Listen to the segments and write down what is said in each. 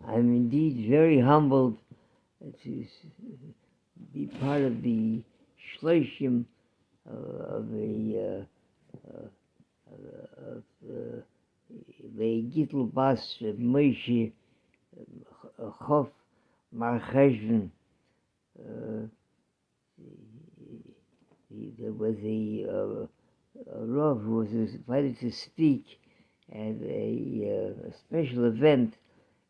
I'm indeed very humbled to be part of the sheloshim of the Gittel Bas Moshe Chof Mar Cheshvan. There was a Rav who was invited to speak at a special event,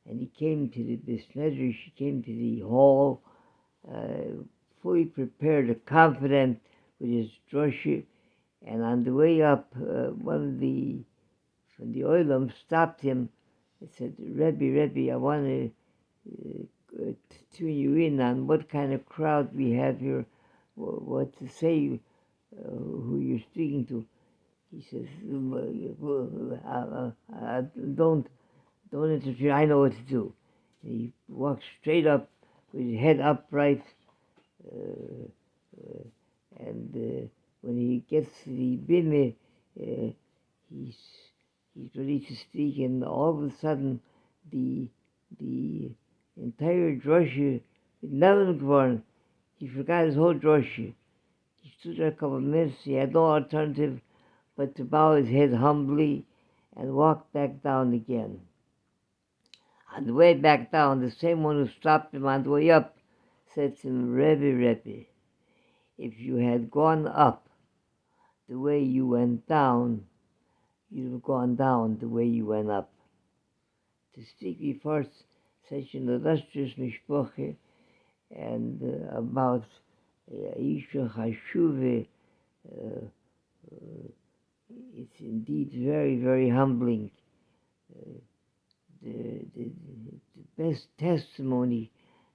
and he came to the Medrash, he came to the hall, fully prepared, confident with his drosha, and on the way up, one of the from the Olam stopped him and said, Rebbe, I want to tune you in on what kind of crowd we have here, what to say, who you're speaking to. He says, don't interfere, I know what to do. And he walks straight up with his head upright, and when he gets to the bimah, he's ready to speak, and all of a sudden, the entire drosha, he forgot his whole drosha. He stood there a couple of minutes. He had no alternative but to bow his head humbly and walk back down again. On the way back down, the same one who stopped him on the way up said to him, Rebbe, if you had gone up the way you went down, you'd have gone down the way you went up. To speak before such an illustrious mishpoche and about Isha Hashuve, it's indeed very, very humbling. The best testimony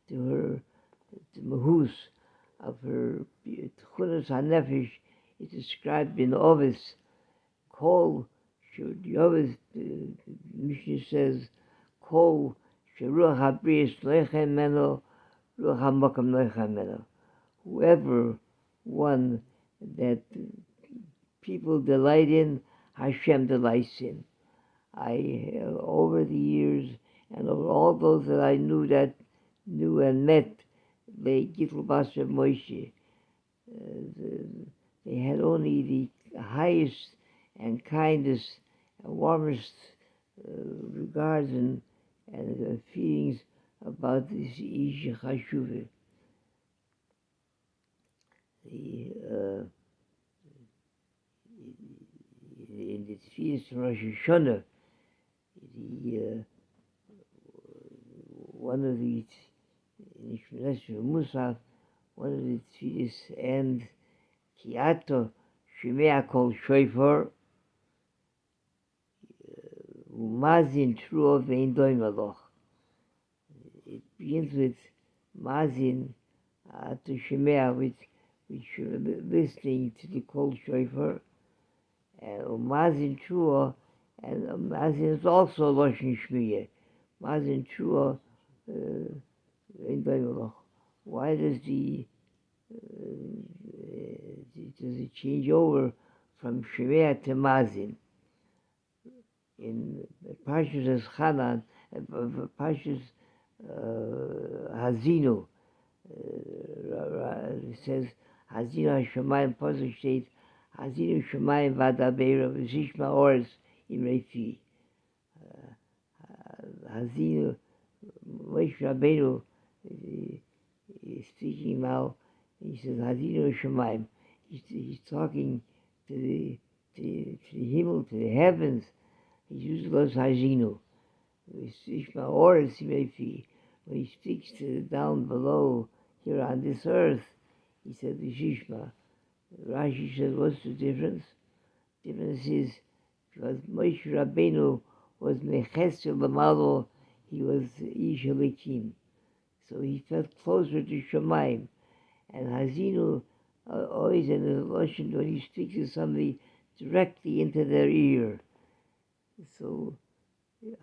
to her, the mahus of her tchunas hanefesh is described in Ovis. Kol Ovis, the Mishnah says, Kol sheruach habriyas loicha meno, ruach hamakam loicha meno. Whoever one that people delight in, Hashem delights in. Over the years, and over all those that I knew and met, the Gittel Bas Moshe, they had only the highest and kindest and warmest regards and feelings about this Isha Chashuve. In the Tfilas Rosh Hashanah, one of the Musaf, one of the Tfilas and Kiato Shemea Kol Shoifor Umazin Truo Vein Doimaloch. It begins with Mazin to Shemea, which listening to the Kol Shoifor, and Umazin Truo, and Mazin is also Loshen Shmiyah. Mazin Truo Vein Doimaloch. Why does it change over from Shemea to Mazin? In Parshas Chanan, Parshas Hazinu, it says, Hazinu HaShamayim, Pasuk steht, Hazinu Shamayim Vadabeira V'Zishma Ores Im Refi. Hazinu, Moshe Rabbeinu is speaking now. He says, Hazinu Shamayim. He's talking to the Himmel, to the heavens. He uses those Hazinu. V'Zishma Ores Im Refi. When he speaks to down below here on this earth, he said V'Zishma. Rashi says, what's the difference? The difference is because Moshe Rabbeinu was Mechesel B'Malo, he was Ish Elikim. So he felt closer to Shamayim. And Hazinu, always in the Loshen, when he speaks to somebody, directly into their ear. So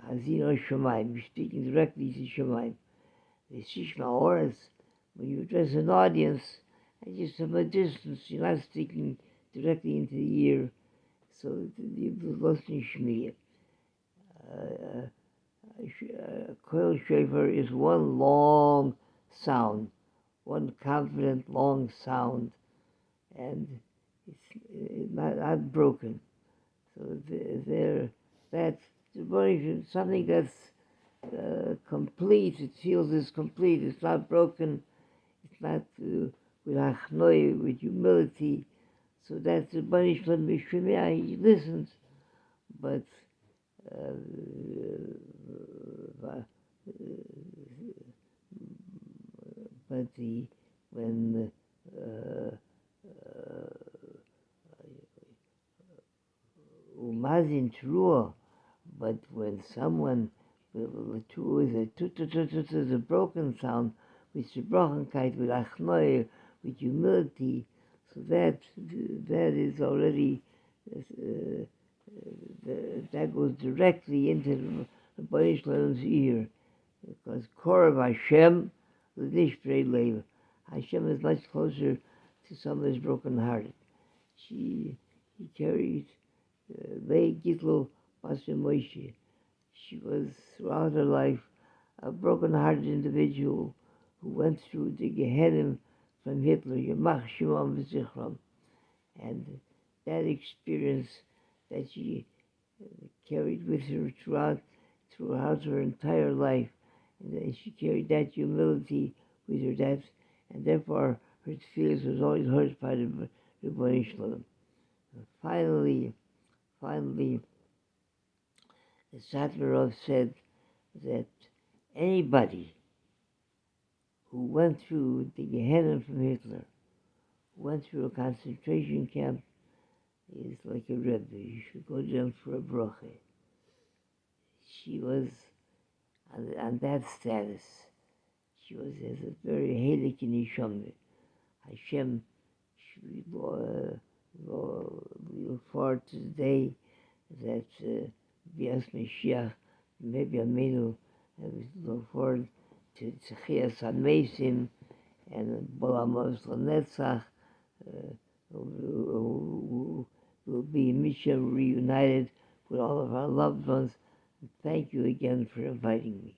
Hazinu Shamayim, you're speaking directly to Shamayim. The Shishma Oris, when you address an audience, and just from a distance, you're not speaking directly into the ear. So the Loshen Shmiyah. koil shofar is one long sound, one confident long sound, and it's not broken. So that's something that's complete. It feels it's complete. It's not broken. It's not with achnoi, with humility. So that's the Bani Shlem B'Shemia. He listens, but uh, when umazin trua, but when someone the trua is a broken sound, with Zebrochenkeit, with achnoi, with humility, so that is already that goes directly into the Bani Shlem's ear, because Korah Hashem l'nishbrei leiv. Hashem is much closer to someone who's broken-hearted. He carried Lei Gitlo Basra Moshe. She was throughout her life a broken-hearted individual who went through the Gehenna from Hitler, Yamach Shimon V'Zichron, and that experience that she carried with her throughout her entire life, and then she carried that humility with her, and therefore her feelings was always hurt by the Rebbeinu Shalom. Finally, the Satmarov said that anybody who went through the Gehenna from Hitler, who went through a concentration camp, is like a Rebbe. You should go to them for a bracha. She was on that status. She was as a very helik in Yishomne. Hashem, we look forward to the day that Bias Mashiach, maybe Aminu, and we look forward to Tzechias HaMeisim and Bolamos LaNetzach, who will be Misha reunited with all of our loved ones. Thank you again for inviting me.